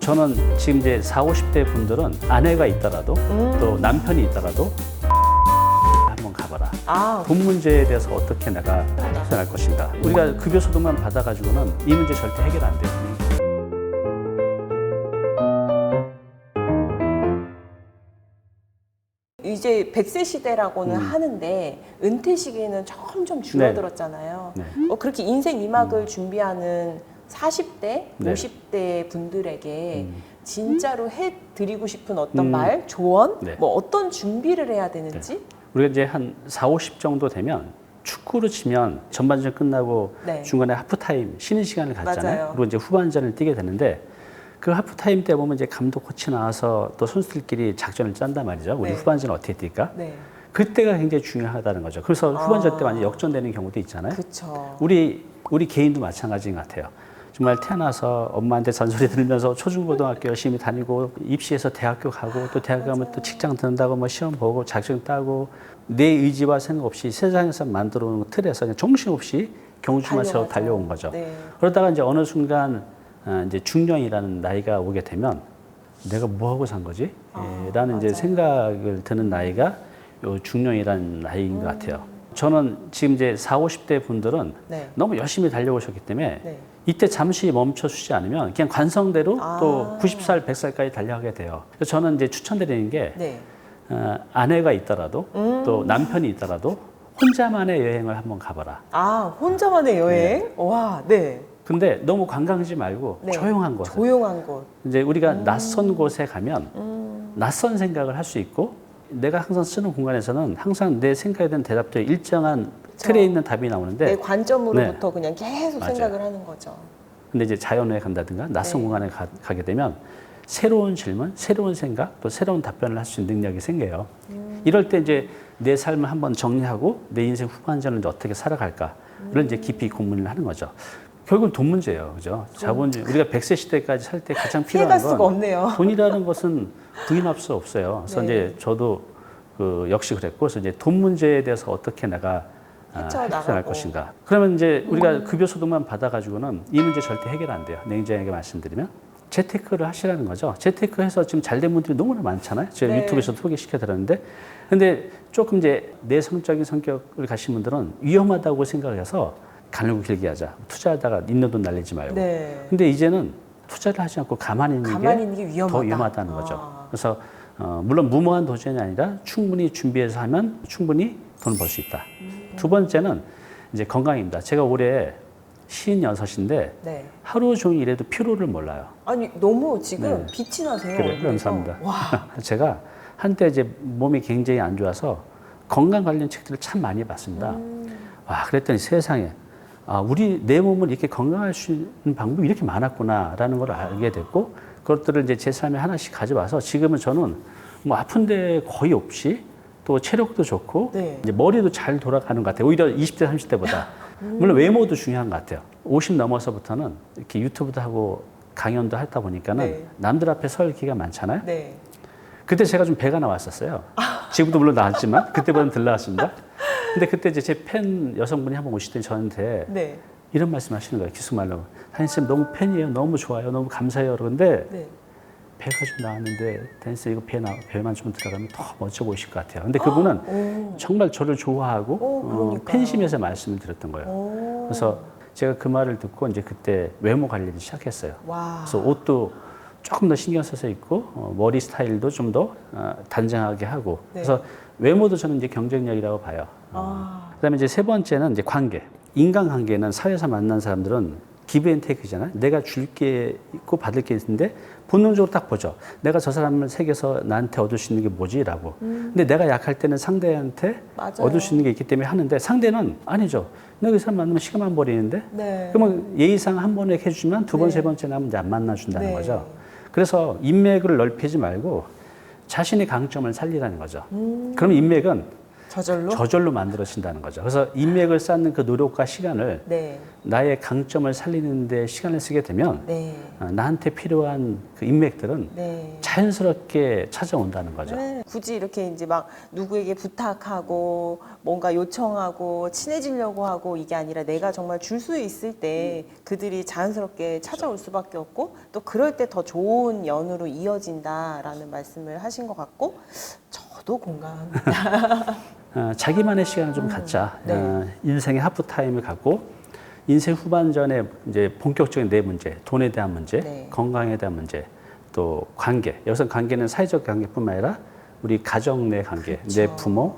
저는 지금 이제 40, 50대 분들은 아내가 있더라도 또 남편이 있더라도 한번 가봐라. 돈 문제에 대해서 어떻게 내가 해결할 것인가. 우리가 급여소득만 받아가지고는 이 문제 절대 해결 안 돼요. 이제 100세 시대라고는 하는데 은퇴 시기는 점점 줄어들었잖아요. 네. 그렇게 인생 2막을 준비하는 40대, 네. 50대 분들에게 진짜로 해드리고 싶은 어떤 말, 조언, 네. 뭐 어떤 준비를 해야 되는지? 우리가 이제 한 4, 50 정도 되면 축구로 치면 전반전 끝나고 네. 중간에 하프타임 쉬는 시간을 갖잖아요. 맞아요. 그리고 이제 후반전을 뛰게 되는데 그 하프타임 때 보면 이제 감독 코치 나와서 또 선수들끼리 작전을 짠단 말이죠. 우리 네. 후반전 어떻게 뛸까? 네. 그때가 굉장히 중요하다는 거죠. 그래서 후반전 때 완전 역전되는 경우도 있잖아요. 그렇죠. 우리 개인도 마찬가지인 것 같아요. 정말 태어나서 엄마한테 잔소리 들으면서 초중고등학교 열심히 다니고 입시해서 대학교 가고 또 대학 가면 또 직장 든다고 뭐 시험 보고 자격증 따고 내 의지와 생각 없이 세상에서 만들어 놓은 틀에서 그냥 정신없이 경주만 채워 달려온 거죠. 네. 그러다가 이제 어느 순간 이제 중년이라는 나이가 오게 되면 내가 뭐 하고 산 거지? 라는 이제 생각을 드는 나이가 요 중년이라는 나이인 것 같아요. 저는 지금 이제 40, 50대 분들은 네. 너무 열심히 달려오셨기 때문에 네. 이때 잠시 멈춰주지 않으면 그냥 관성대로 또 90살, 100살까지 달려가게 돼요. 그래서 저는 이제 추천드리는 게 네. 아내가 있더라도 또 남편이 있더라도 혼자만의 여행을 한번 가봐라. 혼자만의 여행? 와, 네. 근데 너무 관광지 말고 네. 조용한 곳. 조용한 곳. 이제 우리가 낯선 곳에 가면 낯선 생각을 할 수 있고 내가 항상 쓰는 공간에서는 항상 내 생각에 대한 대답도 일정한 틀에 있는 답이 나오는데 내 관점으로부터 그냥 계속 맞아요. 생각을 하는 거죠. 근데 이제 자연에 간다든가 낯선 공간에 가게 되면 새로운 질문, 새로운 생각, 또 새로운 답변을 할 수 있는 능력이 생겨요. 이럴 때 이제 내 삶을 한번 정리하고 내 인생 후반전을 이제 어떻게 살아갈까 를 이제 깊이 고민을 하는 거죠. 결국은 돈 문제예요, 그죠? 자본주의 우리가 100세 시대까지 살 때 가장 필요한 피해갈 수가 건 없네요. 돈이라는 것은 부인할 수 없어요. 그래서 이제 저도 역시 그랬고, 그래서 이제 돈 문제에 대해서 어떻게 내가 해결할 것인가. 그러면 이제 우리가 급여소득만 받아가지고는 이 문제 절대 해결 안 돼요. 냉정하게 말씀드리면. 재테크를 하시라는 거죠. 재테크해서 지금 잘된 분들이 너무나 많잖아요. 제가 유튜브에서도 소개시켜 드렸는데. 근데 조금 이제 내성적인 성격을 가신 분들은 위험하다고 생각을 해서 가늘고 길게 하자. 투자하다가 있는 돈 날리지 말고. 근데 이제는 투자를 하지 않고 가만히 있는 게 더 위험하다는 거죠. 그래서 물론 무모한 도전이 아니라 충분히 준비해서 하면 충분히 돈을 벌 수 있다. 두 번째는 이제 건강입니다. 제가 올해 56인데 하루 종일 일해도 피로를 몰라요. 아니 너무 지금 빛이 나세요. 그래, 감사합니다. 제가 한때 이제 몸이 굉장히 안 좋아서 건강 관련 책들을 참 많이 봤습니다. 와, 그랬더니 세상에 내 몸을 이렇게 건강할 수 있는 방법이 이렇게 많았구나라는 걸 알게 됐고 그것들을 이제 제 삶에 하나씩 가져와서 지금은 저는 뭐 아픈데 거의 없이 또 체력도 좋고 이제 머리도 잘 돌아가는 것 같아요. 오히려 20대, 30대보다. 물론 외모도 중요한 것 같아요. 50 넘어서부터는 이렇게 유튜브도 하고 강연도 하다 보니까는 남들 앞에 설 기회가 많잖아요. 그때 제가 좀 배가 나왔었어요. 지금도 물론 나왔지만 그때보다는 덜 나왔습니다. 근데 그때 이제 제 팬 여성분이 한번 오시더니 저한테 이런 말씀 하시는 거예요. 기숙말로. 다니쌤 너무 팬이에요. 너무 좋아요. 너무 감사해요. 그런데 배가 좀 나왔는데 다니쌤 이거 배만 좀 들어가면 더 멋져 보이실 것 같아요. 근데 그분은 정말 저를 좋아하고 팬심에서 말씀을 드렸던 거예요. 그래서 제가 그 말을 듣고 이제 그때 외모 관리를 시작했어요. 그래서 옷도 조금 더 신경 써서 입고 머리 스타일도 좀 더 단정하게 하고 그래서 외모도 저는 이제 경쟁력이라고 봐요. 그다음에 이제 세 번째는 이제 관계. 인간관계는 사회에서 만난 사람들은 기브 앤 테이크잖아요. 내가 줄 게 있고 받을 게 있는데 본능적으로 딱 보죠. 내가 저 사람을 새겨서 나한테 얻을 수 있는 게 뭐지라고. 근데 내가 약할 때는 상대한테 얻을 수 있는 게 있기 때문에 하는데 상대는 아니죠. 내가 그 사람 만나면 시간만 버리는데 그러면 예의상 한 번에 해주지만 두 번, 세 번째 나면 이제 안 만나준다는 거죠. 그래서 인맥을 넓히지 말고 자신의 강점을 살리라는 거죠. 그러면 인맥은 저절로 만들어진다는 거죠. 그래서 인맥을 쌓는 그 노력과 시간을 네. 나의 강점을 살리는 데 시간을 쓰게 되면 네. 나한테 필요한 그 인맥들은 네. 자연스럽게 찾아온다는 거죠. 네. 굳이 이렇게 이제 막 누구에게 부탁하고 뭔가 요청하고 친해지려고 하고 이게 아니라 내가 정말 줄 수 있을 때 그들이 자연스럽게 찾아올 수밖에 없고 또 그럴 때 더 좋은 연으로 이어진다라는 말씀을 하신 것 같고 저도 공감합니다. 자기만의 시간을 좀 갖자. 네. 인생의 하프타임을 갖고 인생 후반전에 이제 본격적인 내 문제, 돈에 대한 문제, 네. 건강에 대한 문제, 또 관계. 여기서 관계는 사회적 관계뿐만 아니라 우리 가정 내 관계, 그렇죠. 내 부모,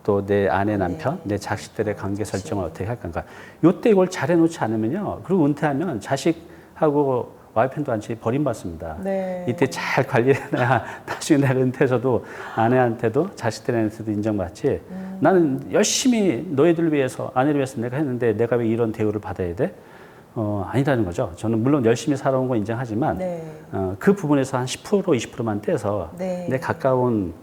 또 내 아내, 남편, 내 자식들의 관계 설정을 어떻게 할 건가. 요때 이걸 잘해놓지 않으면요. 그리고 은퇴하면 자식하고 와이프도 안치 버림받습니다. 네. 이때 잘 관리해야 나중에 내가 은퇴해서도 아내한테도 자식들한테도 인정받지. 나는 열심히 너희들 위해서 아내를 위해서 내가 했는데 내가 왜 이런 대우를 받아야 돼? 아니라는 거죠. 저는 물론 열심히 살아온 건 인정하지만 네. 그 부분에서 한 10% 20%만 떼서 네. 내 가까운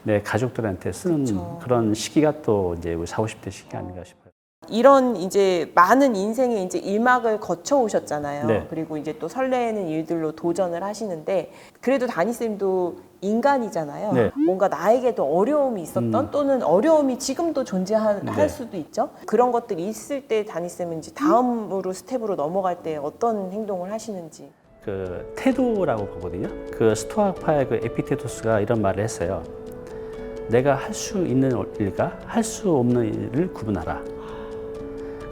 내 가족들한테 쓰는 그쵸. 그런 시기가 또 이제 우리 40, 50대 시기 아닌가 싶어요. 이런 이제 많은 인생의 이제 일막을 거쳐 오셨잖아요. 네. 그리고 이제 또 설레는 일들로 도전을 하시는데 그래도 다니쌤도 인간이잖아요. 네. 뭔가 나에게도 어려움이 있었던 또는 어려움이 지금도 존재할 네. 수도 있죠. 그런 것들이 있을 때 다니쌤은 이제 다음으로 스텝으로 넘어갈 때 어떤 행동을 하시는지. 그 태도라고 보거든요. 그 스토아파의 그 에피테토스가 이런 말을 했어요. 내가 할 수 있는 일과 할 수 없는 일을 구분하라.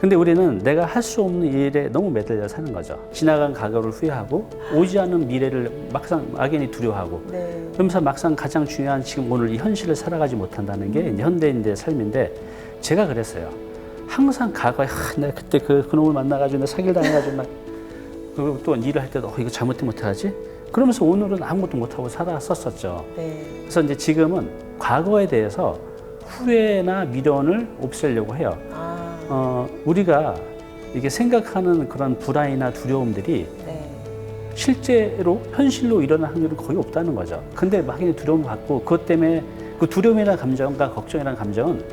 근데 우리는 내가 할 수 없는 일에 너무 매달려 사는 거죠. 지나간 과거를 후회하고 오지 않은 미래를 막상 막연히 두려워하고 네. 그러면서 막상 가장 중요한 지금 오늘 이 현실을 살아가지 못한다는 게 이제 현대인의 삶인데 제가 그랬어요. 항상 과거에 내가 그때 그놈을 만나가지고 내가 사기를 당해가지고 막 그리고 또 일을 할 때도 이거 잘못하면 어떡하지? 그러면서 오늘은 아무것도 못하고 살았었죠. 네. 그래서 이제 지금은 과거에 대해서 후회나 미련을 없애려고 해요. 우리가 이게 생각하는 그런 불안이나 두려움들이 네. 실제로 현실로 일어날 확률은 거의 없다는 거죠. 근데 막연히 두려움을 갖고 그것 때문에 그 두려움이라는 감정과 걱정이라는 감정은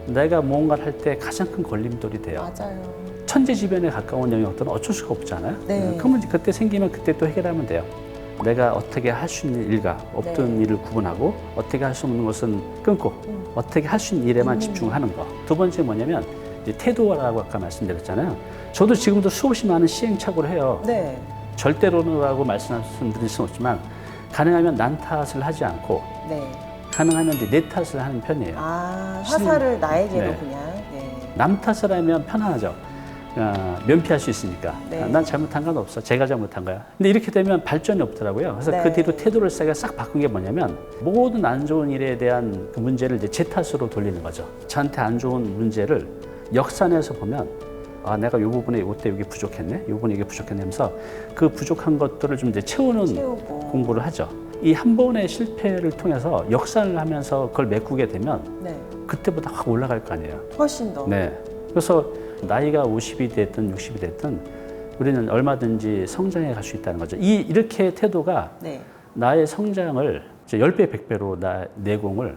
내가 무언가를 할 때 가장 큰 걸림돌이 돼요. 맞아요. 천재지변에 가까운 영역들은 어쩔 수가 없잖아요. 네. 그러면 이제 그때 생기면 그때 또 해결하면 돼요. 내가 어떻게 할 수 있는 일과 없던 네. 일을 구분하고 어떻게 할 수 없는 것은 끊고 어떻게 할 수 있는 일에만 집중하는 거. 두 번째 뭐냐면 이제 태도라고 아까 말씀드렸잖아요. 저도 지금도 수없이 많은 시행착오를 해요. 네. 절대로라고 말씀드릴 수는 없지만 가능하면 난 탓을 하지 않고 네. 가능하면 이제 내 탓을 하는 편이에요. 화살을 나에게로 네. 그냥. 네. 남 탓을 하면 편안하죠. 면피할 수 있으니까. 네. 난 잘못한 건 없어. 제가 잘못한 거야. 근데 이렇게 되면 발전이 없더라고요. 그래서 네. 그 뒤로 태도를 싹 바꾼 게 뭐냐면 모든 안 좋은 일에 대한 그 문제를 이제 제 탓으로 돌리는 거죠. 저한테 안 좋은 문제를 역산해서 보면 내가 이 부분에 이때 여기 부족했네. 이 부분에 이게 부족했네 하면서 그 부족한 것들을 좀 이제 채우는 채우고. 공부를 하죠. 이 한 번의 실패를 통해서 역산을 하면서 그걸 메꾸게 되면 네. 그때보다 확 올라갈 거 아니에요. 훨씬 더. 네. 그래서 나이가 50이 됐든 60이 됐든 우리는 얼마든지 성장해 갈 수 있다는 거죠. 이렇게 태도가 네. 나의 성장을 이제 10배, 100배로 나의 내공을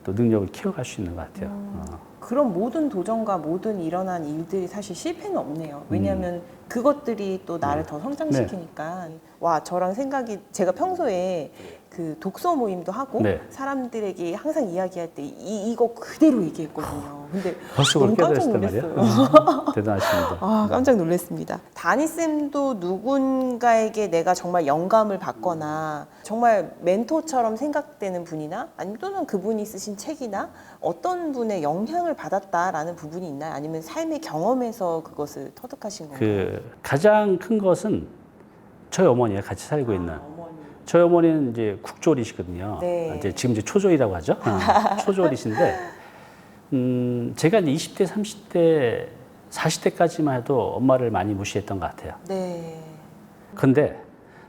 또 능력을 키워갈 수 있는 것 같아요. 그런 모든 도전과 모든 일어난 일들이 사실 실패는 없네요. 왜냐하면 그것들이 또 나를 더 성장시키니까. 와, 저랑 생각이 제가 평소에 그 독서 모임도 하고 네. 사람들에게 항상 이야기할 때 이거 그대로 얘기했거든요. 근데 벌써 그걸 너무 깜짝 깨달았단 말이에요. 놀랐어요. 대단하십니다. 깜짝 놀랐습니다. 다니쌤도 누군가에게 내가 정말 영감을 받거나 정말 멘토처럼 생각되는 분이나 아니면 또는 그분이 쓰신 책이나 어떤 분의 영향을 받았다라는 부분이 있나요? 아니면 삶의 경험에서 그것을 터득하신 건가요? 그 가장 큰 것은 저희 어머니가 같이 살고 있는 어머니. 저희 어머니는 이제 국졸이시거든요. 네. 이제 지금 이제 초졸이라고 하죠. 초졸이신데 제가 이제 20대, 30대, 40대까지만 해도 엄마를 많이 무시했던 것 같아요. 네. 근데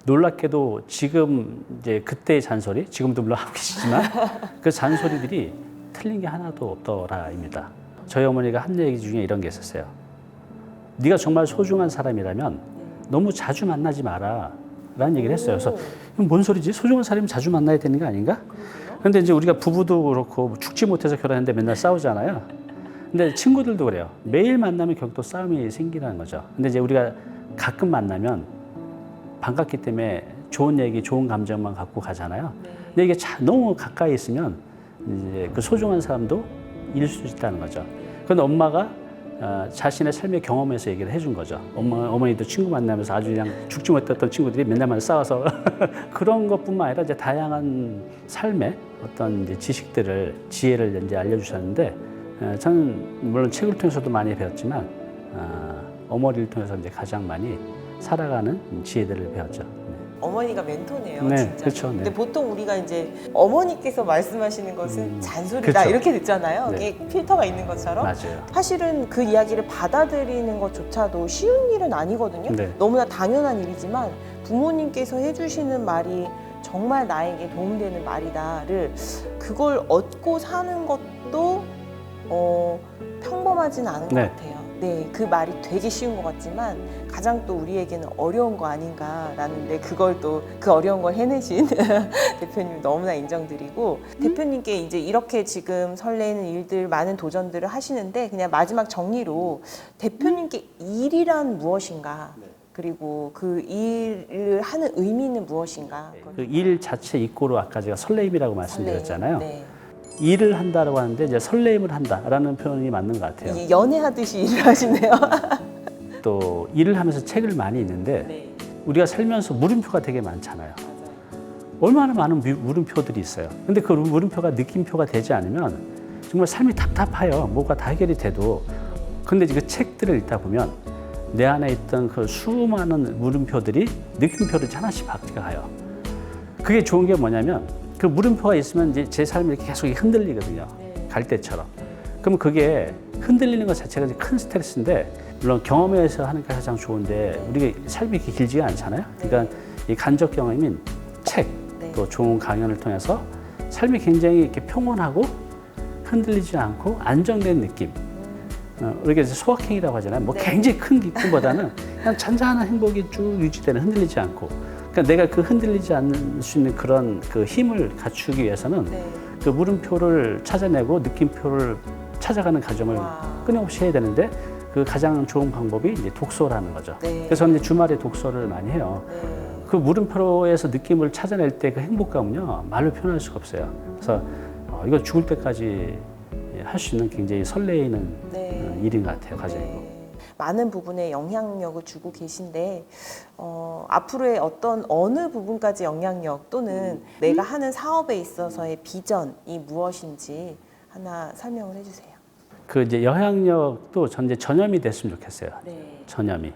놀랍게도 지금 이제 그때의 잔소리, 지금도 물론 하고 계시지만 그 잔소리들이 틀린 게 하나도 없더라입니다. 저희 어머니가 한 얘기 중에 이런 게 있었어요. 네가 정말 소중한 사람이라면 너무 자주 만나지 마라 라는 얘기를 했어요. 그래서 이건 뭔 소리지? 소중한 사람이 자주 만나야 되는 거 아닌가? 근데 이제 우리가 부부도 그렇고 죽지 못해서 결혼했는데 맨날 싸우잖아요. 근데 친구들도 그래요. 매일 만나면 결국 또 싸움이 생기는 거죠. 근데 이제 우리가 가끔 만나면 반갑기 때문에 좋은 얘기, 좋은 감정만 갖고 가잖아요. 근데 이게 너무 가까이 있으면 이제 그 소중한 사람도 잃을 수 있다는 거죠. 그런데 엄마가 자신의 삶의 경험에서 얘기를 해준 거죠. 어머니도 친구 만나면서 아주 그냥 죽지 못했던 친구들이 맨날 싸워서 그런 것뿐만 아니라 이제 다양한 삶의 어떤 이제 지식들을, 지혜를 이제 알려주셨는데, 저는 물론 책을 통해서도 많이 배웠지만 어머니를 통해서 이제 가장 많이 살아가는 지혜들을 배웠죠. 어머니가 멘토네요, 네, 진짜. 그렇죠. 네. 근데 보통 우리가 이제 어머니께서 말씀하시는 것은 잔소리다 그렇죠. 이렇게 듣잖아요. 네. 이게 필터가 있는 것처럼. 맞아요. 사실은 그 이야기를 받아들이는 것조차도 쉬운 일은 아니거든요. 네. 너무나 당연한 일이지만 부모님께서 해주시는 말이 정말 나에게 도움되는 말이다를 그걸 얻고 사는 것도 평범하진 않은 것 네. 같아요. 네, 그 말이 되게 쉬운 것 같지만 가장 또 우리에게는 어려운 거 아닌가라는데 그걸 또 그 어려운 걸 해내신 대표님 너무나 인정드리고 대표님께 이제 이렇게 지금 설레는 일들 많은 도전들을 하시는데 그냥 마지막 정리로 대표님께 일이란 무엇인가 그리고 그 일을 하는 의미는 무엇인가 그 일 자체 이꼬로 아까 제가 설레임이라고 말씀드렸잖아요. 네. 일을 한다라고 하는데 이제 설레임을 한다라는 표현이 맞는 것 같아요. 이게 연애하듯이 일을 하시네요. 또 일을 하면서 책을 많이 읽는데 네. 우리가 살면서 물음표가 되게 많잖아요. 맞아요. 얼마나 많은 물음표들이 있어요. 근데 그 물음표가 느낌표가 되지 않으면 정말 삶이 답답해요. 뭐가 다 해결이 돼도. 근데 그 책들을 읽다 보면 내 안에 있던 그 수많은 물음표들이 느낌표를 하나씩 바뀌어가요. 그게 좋은 게 뭐냐면 그 물음표가 있으면 이제 제 삶이 이렇게 계속 흔들리거든요. 갈대처럼. 그럼 그게 흔들리는 것 자체가 이제 큰 스트레스인데 물론 경험에서 하는 게 가장 좋은데 우리가 삶이 이렇게 길지가 않잖아요. 그러니까 이 간접 경험인 책, 또 좋은 강연을 통해서 삶이 굉장히 이렇게 평온하고 흔들리지 않고 안정된 느낌. 우리가 이제 소확행이라고 하잖아요. 뭐 굉장히 큰 기쁨보다는 그냥 잔잔한 행복이 쭉 유지되는 흔들리지 않고. 그러니까 내가 그 흔들리지 않을 수 있는 그런 그 힘을 갖추기 위해서는 그 물음표를 찾아내고 느낌표를 찾아가는 과정을 끊임없이 해야 되는데 그 가장 좋은 방법이 이제 독서라는 거죠. 그래서 저는 이제 주말에 독서를 많이 해요. 그 물음표에서 느낌을 찾아낼 때 그 행복감은요 말로 표현할 수가 없어요. 그래서 이거 죽을 때까지 할 수 있는 굉장히 설레이는 일인 것 같아요, 과정이고. 많은 부분에 영향력을 주고 계신데 앞으로의 어느 부분까지 영향력 또는 내가 하는 사업에 있어서의 비전이 무엇인지 하나 설명을 해주세요. 그 이제 영향력도 전 이제 전염이 됐으면 좋겠어요. 전염이.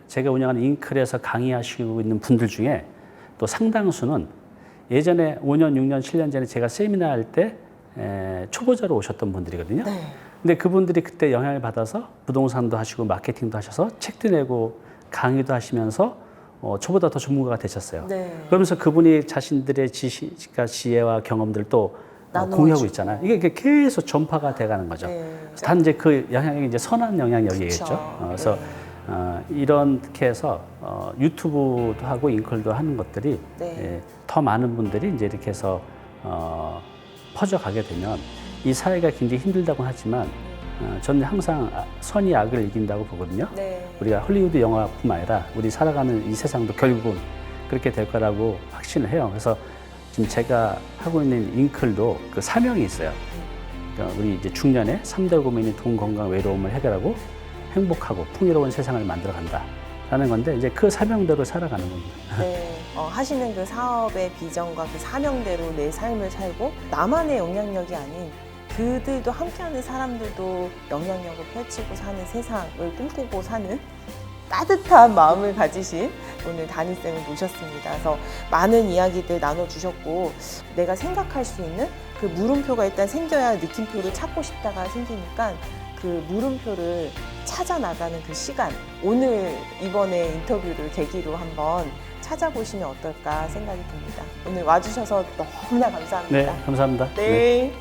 제가 운영하는 잉클에서 강의하시고 있는 분들 중에 또 상당수는 예전에 5년, 6년, 7년 전에 제가 세미나 할 때 초보자로 오셨던 분들이거든요. 근데 그분들이 그때 영향을 받아서 부동산도 하시고 마케팅도 하셔서 책도 내고 강의도 하시면서 저보다 더 전문가가 되셨어요. 그러면서 그분이 자신들의 지식과 지혜와 공유를 또 공유하고 있잖아요. 이게 계속 전파가 돼가는 거죠. 단 이제 그 영향력이 이제 선한 영향력이겠죠. 그래서 이렇게 해서 유튜브도 하고 잉클도 하는 것들이 더 많은 분들이 이제 이렇게 해서 퍼져가게 되면 이 사회가 굉장히 힘들다고는 하지만 저는 항상 선이 악을 이긴다고 보거든요. 우리가 헐리우드 영화뿐만 아니라 우리 살아가는 이 세상도 결국은 그렇게 될 거라고 확신을 해요. 그래서 지금 제가 하고 있는 잉클도 그 사명이 있어요. 그러니까 우리 이제 중년에 3대 고민인 돈, 건강, 외로움을 해결하고 행복하고 풍요로운 세상을 만들어 간다라는 건데 이제 그 사명대로 살아가는 겁니다. 하시는 그 사업의 비전과 그 사명대로 내 삶을 살고 나만의 영향력이 아닌 그들도 함께하는 사람들도 영향력을 펼치고 사는 세상을 꿈꾸고 사는 따뜻한 마음을 가지신 오늘 다니쌤을 모셨습니다. 그래서 많은 이야기들 나눠주셨고 내가 생각할 수 있는 그 물음표가 일단 생겨야 느낌표를 찾고 싶다가 생기니까 그 물음표를 찾아 나가는 그 시간 오늘 이번에 인터뷰를 계기로 한번 찾아보시면 어떨까 생각이 듭니다. 오늘 와주셔서 너무나 감사합니다. 네, 감사합니다. 네.